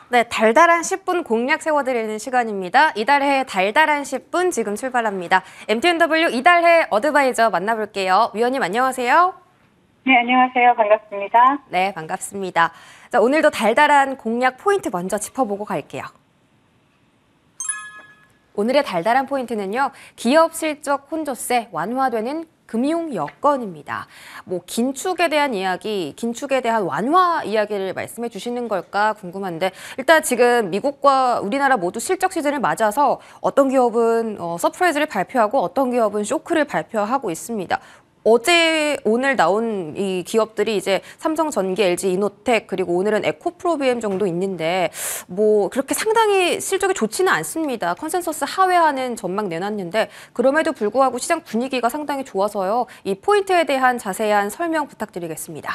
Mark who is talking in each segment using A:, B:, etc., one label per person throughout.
A: 네, 달달한 10분 공략 세워드리는 시간입니다. 이달해 달달한 10분 지금 출발합니다. MTNW 이달해 어드바이저 만나볼게요. 위원님 안녕하세요.
B: 네, 안녕하세요. 반갑습니다.
A: 네, 반갑습니다. 자, 오늘도 달달한 공략 포인트 먼저 짚어보고 갈게요. 오늘의 달달한 포인트는요, 기업 실적 혼조세 완화되는 금융 여건입니다. 긴축에 대한 이야기, 긴축에 대한 완화 이야기를 말씀해 주시는 걸까 궁금한데, 일단 지금 미국과 우리나라 모두 실적 시즌을 맞아서 어떤 기업은 서프라이즈를 발표하고 어떤 기업은 쇼크를 발표하고 있습니다. 어제 오늘 나온 이 기업들이 이제 삼성전기, LG 이노텍, 그리고 오늘은 에코프로비엠 정도 있는데 그렇게 상당히 실적이 좋지는 않습니다. 컨센서스 하회하는 전망 내놨는데 그럼에도 불구하고 시장 분위기가 상당히 좋아서요. 이 포인트에 대한 자세한 설명 부탁드리겠습니다.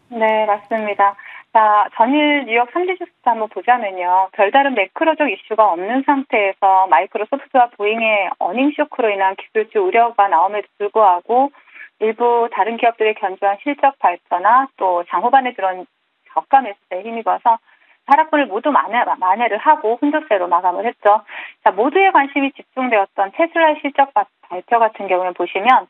B: 네, 맞습니다. 자, 전일 뉴욕 3지 주스 한번 보자면요. 별다른 매크로적 이슈가 없는 상태에서 마이크로소프트와 보잉의 어닝 쇼크로 인한 기술주 우려가 나옴에도 불구하고 일부 다른 기업들의 견조한 실적 발표나 또 장후반에 들어온 저가 매수세에 힘입어서 하락분을 모두 만회를 하고 혼조세로 마감을 했죠. 자, 모두의 관심이 집중되었던 테슬라의 실적 발표 같은 경우는 보시면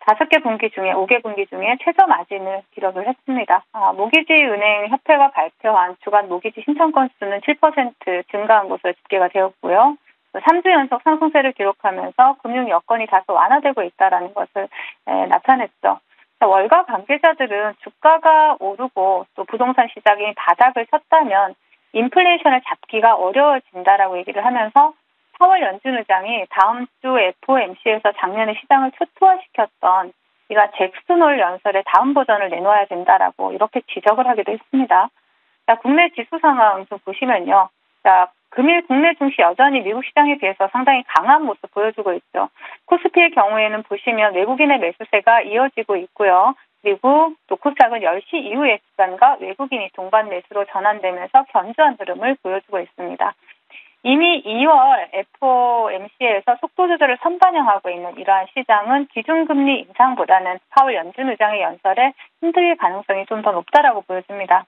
B: 5개 분기 중에 5개 분기 중에 최저 마진을 기록을 했습니다. 모기지 은행 협회가 발표한 주간 모기지 신청 건수는 7% 증가한 것으로 집계가 되었고요. 3주 연속 상승세를 기록하면서 금융 여건이 다소 완화되고 있다는 것을 나타냈죠. 월가 관계자들은 주가가 오르고 또 부동산 시장이 바닥을 쳤다면 인플레이션을 잡기가 어려워진다라고 얘기를 하면서 파월 연준 의장이 다음 주 FOMC에서 작년에 시장을 초토화시켰던 이가 잭슨홀 연설의 다음 버전을 내놓아야 된다라고 이렇게 지적을 하기도 했습니다. 자, 국내 지수 상황 좀 보시면요. 자, 금일 국내 증시 여전히 미국 시장에 비해서 상당히 강한 모습 보여주고 있죠. 코스피의 경우에는 보시면 외국인의 매수세가 이어지고 있고요. 그리고 또 코스닥은 10시 이후의 시간과 외국인이 동반 매수로 전환되면서 견조한 흐름을 보여주고 있습니다. 이미 2월 FOMC에서 속도 조절을 선반영하고 있는 이러한 시장은 기준금리 인상보다는 파월 연준 의장의 연설에 흔들릴 가능성이 좀 더 높다라고 보여집니다.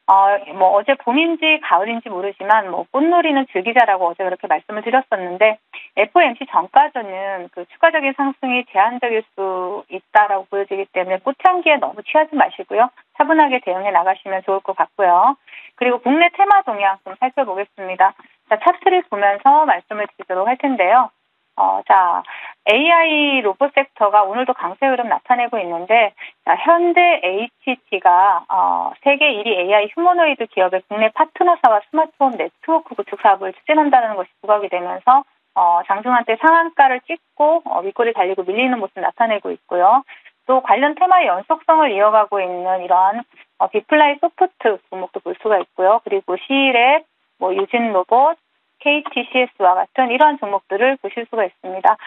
B: 어제 봄인지 가을인지 모르지만 꽃놀이는 즐기자라고 어제 그렇게 말씀을 드렸었는데 FOMC 전까지는 그 추가적인 상승이 제한적일 수 있다라고 보여지기 때문에 꽃향기에 너무 취하지 마시고요. 차분하게 대응해 나가시면 좋을 것 같고요. 그리고 국내 테마 동향 좀 살펴보겠습니다. 자, 차트를 보면서 말씀을 드리도록 할 텐데요. 자, AI 로봇 섹터가 오늘도 강세 흐름 나타내고 있는데, 자, 현대 HT가 세계 1위 AI 휴머노이드 기업의 국내 파트너사와 스마트홈 네트워크 구축 사업을 추진한다는 것이 부각이 되면서 장중한 때 상한가를 찍고 윗골이 달리고 밀리는 모습 나타내고 있고요. 또 관련 테마의 연속성을 이어가고 있는 이러한 비플라이 소프트 종목도 볼 수가 있고요. 그리고 시랩, 유진 로봇, KTCS와 같은 이러한 종목들을 보실 수가 있습니다.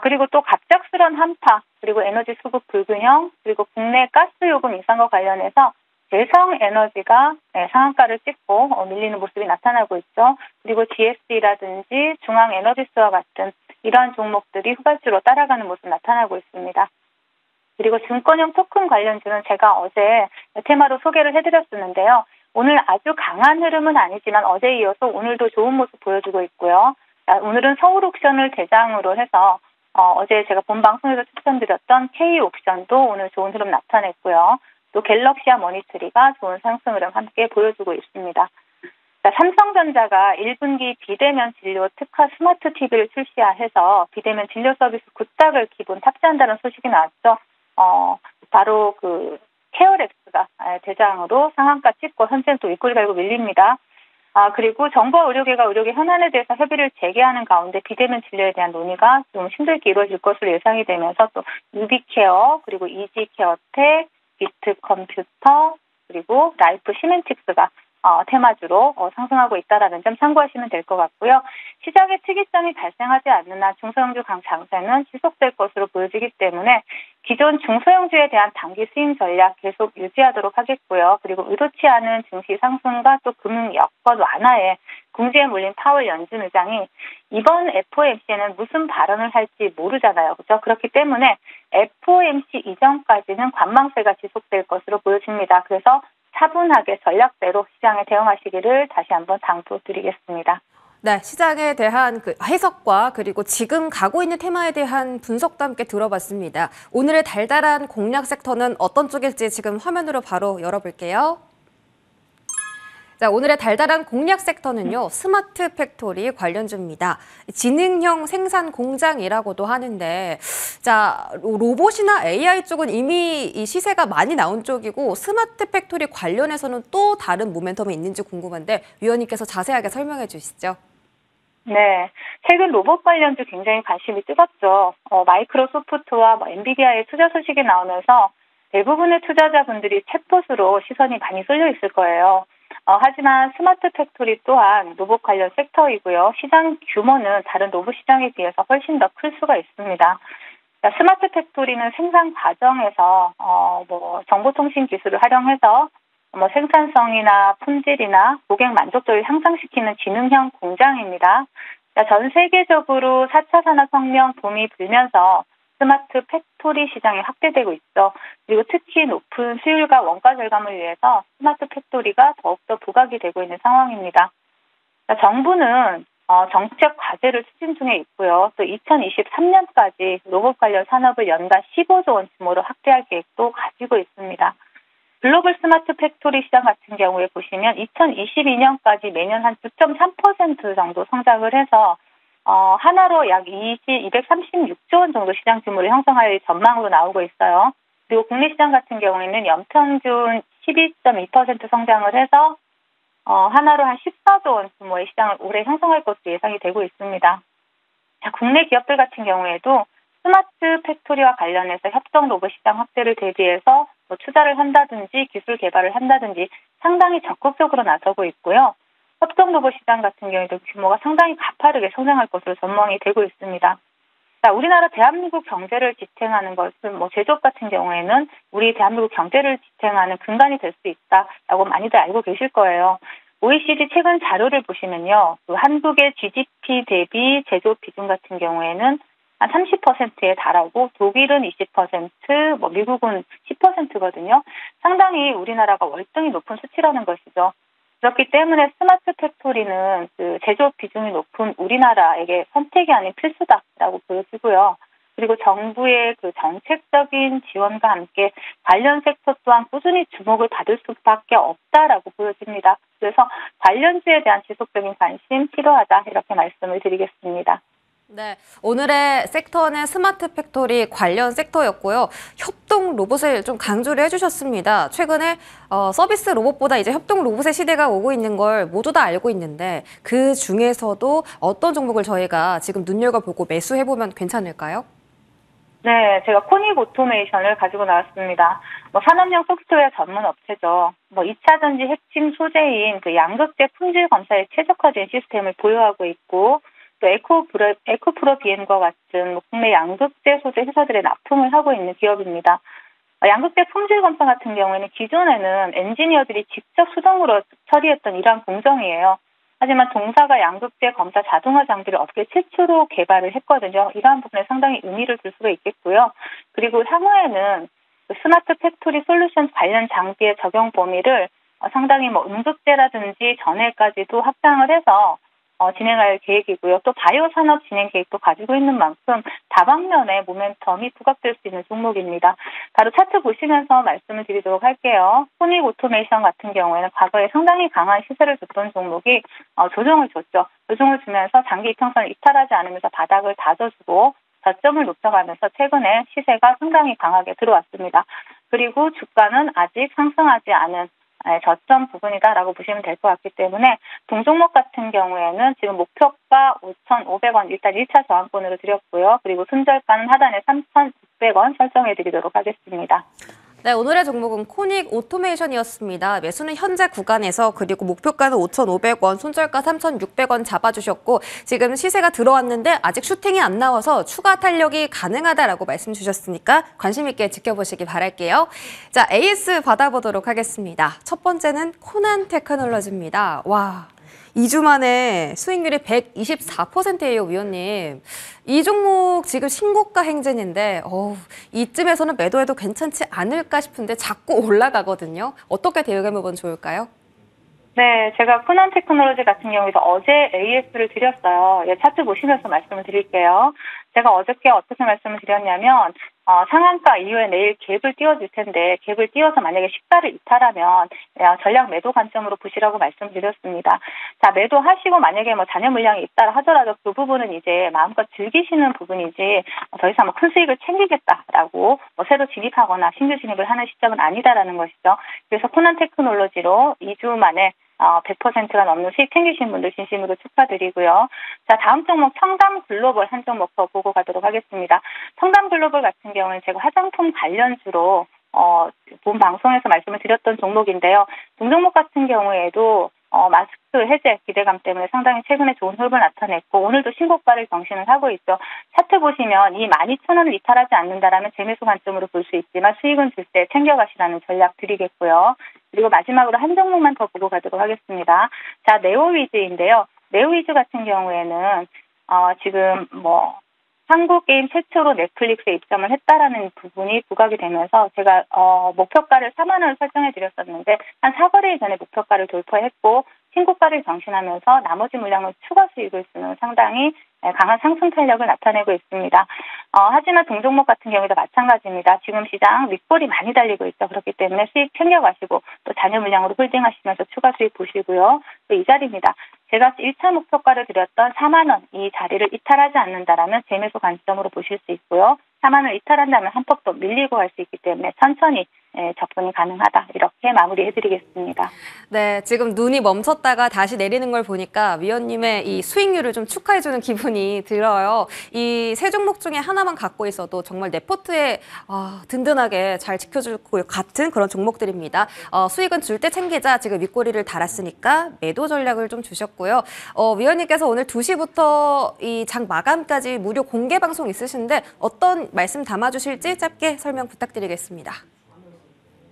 B: 그리고 또 갑작스런 한파, 그리고 에너지 수급 불균형, 그리고 국내 가스 요금 인상과 관련해서 대성에너지가 상한가를 찍고 밀리는 모습이 나타나고 있죠. 그리고 GSE라든지 중앙에너지스와 같은 이러한 종목들이 후발주로 따라가는 모습 나타나고 있습니다. 그리고 증권형 토큰 관련주는 제가 어제 테마로 소개를 해드렸었는데요. 오늘 아주 강한 흐름은 아니지만 어제에 이어서 오늘도 좋은 모습 보여주고 있고요. 오늘은 서울 옥션을 대상으로 해서 어제 제가 본 방송에서 추천드렸던 K옥션도 오늘 좋은 흐름 나타냈고요. 또 갤럭시와 머니트리가 좋은 상승 흐름 함께 보여주고 있습니다. 자, 삼성전자가 1분기 비대면 진료 특화 스마트 TV를 출시해서 비대면 진료 서비스 굿닥을 기본 탑재한다는 소식이 나왔죠. 바로 그 케어렉스가 대장으로 상한가 찍고 현재는 또 윗골이 달고 밀립니다. 그리고 정부와 의료계가 의료계 현안에 대해서 협의를 재개하는 가운데 비대면 진료에 대한 논의가 좀 힘들게 이루어질 것으로 예상이 되면서 또 유비케어, 그리고 이지케어텍, 비트컴퓨터, 그리고 라이프 시멘틱스가 테마주로 상승하고 있다는 점 참고하시면 될 것 같고요. 시장의 특이성이 발생하지 않는 한 중소형주 강장세는 지속될 것으로 보여지기 때문에 기존 중소형주에 대한 단기 스윙 전략 계속 유지하도록 하겠고요. 그리고 의도치 않은 증시 상승과 또 금융 여건 완화에 궁지에 몰린 파월 연준 의장이 이번 FOMC에는 무슨 발언을 할지 모르잖아요. 그렇죠? 그렇기 때문에 FOMC 이전까지는 관망세가 지속될 것으로 보여집니다. 그래서 차분하게 전략대로 시장에 대응하시기를 다시 한번 당부드리겠습니다.
A: 네, 시장에 대한 그 해석과 그리고 지금 가고 있는 테마에 대한 분석도 함께 들어봤습니다. 오늘의 달달한 공략 섹터는 어떤 쪽일지 지금 화면으로 바로 열어볼게요. 자, 오늘의 달달한 공략 섹터는요, 스마트 팩토리 관련주입니다. 지능형 생산 공장이라고도 하는데, 자, 로봇이나 AI 쪽은 이미 이 시세가 많이 나온 쪽이고, 스마트 팩토리 관련해서는 또 다른 모멘텀이 있는지 궁금한데, 위원님께서 자세하게 설명해 주시죠.
B: 네, 최근 로봇 관련주 굉장히 관심이 뜨겁죠. 마이크로소프트와 엔비디아의 투자 소식이 나오면서 대부분의 투자자분들이 챗봇으로 시선이 많이 쏠려 있을 거예요. 하지만 스마트 팩토리 또한 로봇 관련 섹터이고요. 시장 규모는 다른 로봇 시장에 비해서 훨씬 더 클 수가 있습니다. 스마트 팩토리는 생산 과정에서 정보통신 기술을 활용해서 생산성이나 품질이나 고객 만족도를 향상시키는 지능형 공장입니다. 전 세계적으로 4차 산업혁명 붐이 불면서 스마트 팩토리 시장이 확대되고 있죠. 그리고 특히 높은 수율과 원가 절감을 위해서 스마트 팩토리가 더욱더 부각이 되고 있는 상황입니다. 정부는 정책 과제를 추진 중에 있고요. 또 2023년까지 로봇 관련 산업을 연간 15조 원 규모로 확대할 계획도 가지고 있습니다. 글로벌 스마트 팩토리 시장 같은 경우에 보시면 2022년까지 매년 한 9.3% 정도 성장을 해서 하나로 약 236조 원 정도 시장 규모를 형성할 전망으로 나오고 있어요. 그리고 국내 시장 같은 경우에는 연평균 12.2% 성장을 해서 하나로 한 14조 원 규모의 시장을 올해 형성할 것으로 예상이 되고 있습니다. 국내 기업들 같은 경우에도 스마트 팩토리와 관련해서 협동 로봇 시장 확대를 대비해서 투자를 한다든지 기술 개발을 한다든지 상당히 적극적으로 나서고 있고요. 협동 로봇 시장 같은 경우에도 규모가 상당히 가파르게 성장할 것으로 전망이 되고 있습니다. 우리나라 대한민국 경제를 지탱하는 것은 제조업 같은 경우에는 우리 대한민국 경제를 지탱하는 근간이 될 수 있다라고 많이들 알고 계실 거예요. OECD 최근 자료를 보시면요. 한국의 GDP 대비 제조업 비중 같은 경우에는 한 30%에 달하고 독일은 20%, 미국은 10%거든요. 상당히 우리나라가 월등히 높은 수치라는 것이죠. 그렇기 때문에 스마트 팩토리는 제조업 비중이 높은 우리나라에게 선택이 아닌 필수다라고 보여지고요. 그리고 정부의 정책적인 지원과 함께 관련 섹터 또한 꾸준히 주목을 받을 수밖에 없다라고 보여집니다. 그래서 관련주에 대한 지속적인 관심 필요하다 이렇게 말씀을 드리겠습니다.
A: 네, 오늘의 섹터는 스마트 팩토리 관련 섹터였고요. 협동 로봇을 좀 강조를 해주셨습니다. 최근에 서비스 로봇보다 이제 협동 로봇의 시대가 오고 있는 걸 모두 다 알고 있는데 그 중에서도 어떤 종목을 저희가 지금 눈여겨보고 매수해보면 괜찮을까요?
B: 네, 제가 코닉 오토메이션을 가지고 나왔습니다. 산업용 소프트웨어 전문 업체죠. 2차 전지 핵심 소재인 양극재 품질 검사에 최적화된 시스템을 보유하고 있고 또 에코프로 비엔과 같은 국내 양극재 소재 회사들에 납품을 하고 있는 기업입니다. 양극재 품질 검사 같은 경우에는 기존에는 엔지니어들이 직접 수동으로 처리했던 이러한 공정이에요. 하지만 동사가 양극재 검사 자동화 장비를 업계 최초로 개발을 했거든요. 이러한 부분에 상당히 의미를 둘 수가 있겠고요. 그리고 향후에는 스마트 팩토리 솔루션 관련 장비의 적용 범위를 상당히 음극재라든지 전해까지도 확장을 해서 진행할 계획이고요. 또 바이오 산업 진행 계획도 가지고 있는 만큼 다방면의 모멘텀이 부각될 수 있는 종목입니다. 바로 차트 보시면서 말씀을 드리도록 할게요. 코닉 오토메이션 같은 경우에는 과거에 상당히 강한 시세를 줬던 종목이 조정을 줬죠. 조정을 주면서 장기 이평선을 이탈하지 않으면서 바닥을 다져주고 저점을 높여가면서 최근에 시세가 상당히 강하게 들어왔습니다. 그리고 주가는 아직 상승하지 않은 저점 부분이다라고 보시면 될 것 같기 때문에 동종목 같은 경우에는 지금 목표가 5,500원 일단 1차 저항권으로 드렸고요. 그리고 손절가는 하단에 3,600원 설정해 드리도록 하겠습니다.
A: 네, 오늘의 종목은 코닉 오토메이션이었습니다. 매수는 현재 구간에서 그리고 목표가는 5,500원, 손절가 3,600원 잡아주셨고 지금 시세가 들어왔는데 아직 슈팅이 안 나와서 추가 탄력이 가능하다라고 말씀 주셨으니까 관심 있게 지켜보시기 바랄게요. 자, AS 받아보도록 하겠습니다. 첫 번째는 코난 테크놀로지입니다. 와. 2주 만에 수익률이 124%예요, 위원님. 이 종목 지금 신고가 행진인데 이쯤에서는 매도해도 괜찮지 않을까 싶은데 자꾸 올라가거든요. 어떻게 대응해보면 좋을까요?
B: 네, 제가 푸넌 테크놀로지 같은 경우에도 어제 AS를 드렸어요. 예, 차트 보시면서 말씀을 드릴게요. 제가 어저께 어떻게 말씀을 드렸냐면 상한가 이후에 내일 갭을 띄워줄 텐데 갭을 띄워서 만약에 시가를 이탈하면 전략 매도 관점으로 보시라고 말씀드렸습니다. 자, 매도하시고 만약에 뭐 잔여 물량이 있다 하더라도 그 부분은 이제 마음껏 즐기시는 부분이지 더 이상 뭐 큰 수익을 챙기겠다라고 뭐 새로 진입하거나 신규 진입을 하는 시점은 아니다라는 것이죠. 그래서 코난 테크놀로지로 2주 만에 100%가 넘는 수익 챙기신 분들 진심으로 축하드리고요. 자, 다음 종목 청담 글로벌 한 종목 더 보고 가도록 하겠습니다. 청담 글로벌 같은 경우는 제가 화장품 관련주로 본 방송에서 말씀을 드렸던 종목인데요. 동종목 같은 경우에도 마스크 해제 기대감 때문에 상당히 최근에 좋은 흐름을 나타냈고 오늘도 신고가를 경신을 하고 있죠. 차트 보시면 이 12,000원을 이탈하지 않는다라면 재매수 관점으로 볼 수 있지만 수익은 줄 때 챙겨가시라는 전략 드리겠고요. 그리고 마지막으로 한 종목만 더 보고 가도록 하겠습니다. 자, 네오위즈인데요. 네오위즈 같은 경우에는 지금 한국 게임 최초로 넷플릭스에 입점을 했다라는 부분이 부각이 되면서 제가 목표가를 4만 원을 설정해 드렸었는데 한 4거래일 전에 목표가를 돌파했고 신고가를 경신하면서 나머지 물량을 추가 수익을 주는 상당히 강한 상승 탄력을 나타내고 있습니다. 하지만 동종목 같은 경우도 마찬가지입니다. 지금 시장 윗골이 많이 달리고 있죠. 그렇기 때문에 수익 챙겨가시고 또 잔여 물량으로 홀딩하시면서 추가 수익 보시고요. 또 이 자리입니다. 제가 1차 목표가를 드렸던 4만 원 이 자리를 이탈하지 않는다라면 재매수 관점으로 보실 수 있고요. 4만 원 이탈한다면 한 폭 더 밀리고 갈 수 있기 때문에 천천히 접근이 가능하다. 이렇게 마무리해드리겠습니다.
A: 네, 지금 눈이 멈췄다가 다시 내리는 걸 보니까 위원님의 이 수익률을 좀 축하해주는 기분이 들어요. 이 세 종목 중에 하나만 갖고 있어도 정말 내 포트에 든든하게 잘 지켜줄 것 같은 그런 종목들입니다. 수익은 줄 때 챙기자 지금 윗꼬리를 달았으니까 매도 전략을 좀 주셨고요. 위원님께서 오늘 2시부터 이 장 마감까지 무료 공개 방송 있으신데 어떤 말씀 담아주실지 짧게 설명 부탁드리겠습니다.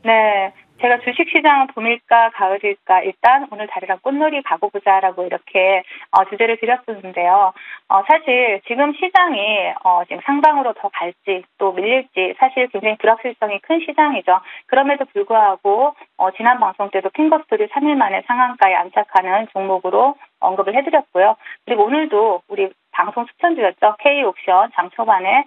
B: 네, 제가 주식시장은 봄일까 가을일까 일단 오늘 다리랑 꽃놀이 가고 보자라고 이렇게 주제를 드렸었는데요. 사실 지금 시장이 지금 상방으로 더 갈지 또 밀릴지 사실 굉장히 불확실성이 큰 시장이죠. 그럼에도 불구하고 지난 방송 때도 핑거스토리 3일 만에 상한가에 안착하는 종목으로 언급을 해드렸고요. 그리고 오늘도 우리 방송 추천드렸죠. K옥션 장 초반에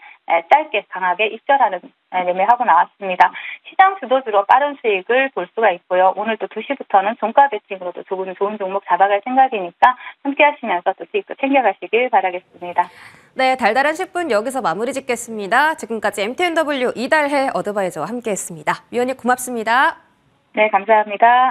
B: 짧게 강하게 입절하는 매매하고 나왔습니다. 시장 주도주로 빠른 수익을 볼 수가 있고요. 오늘 또 2시부터는 종가 배팅으로도 좋은 종목 잡아갈 생각이니까 함께 하시면서 또 수익도 챙겨가시길 바라겠습니다.
A: 네, 달달한 10분 여기서 마무리 짓겠습니다. 지금까지 MTNW 이달해 어드바이저와 함께했습니다. 위원님 고맙습니다.
B: 네, 감사합니다.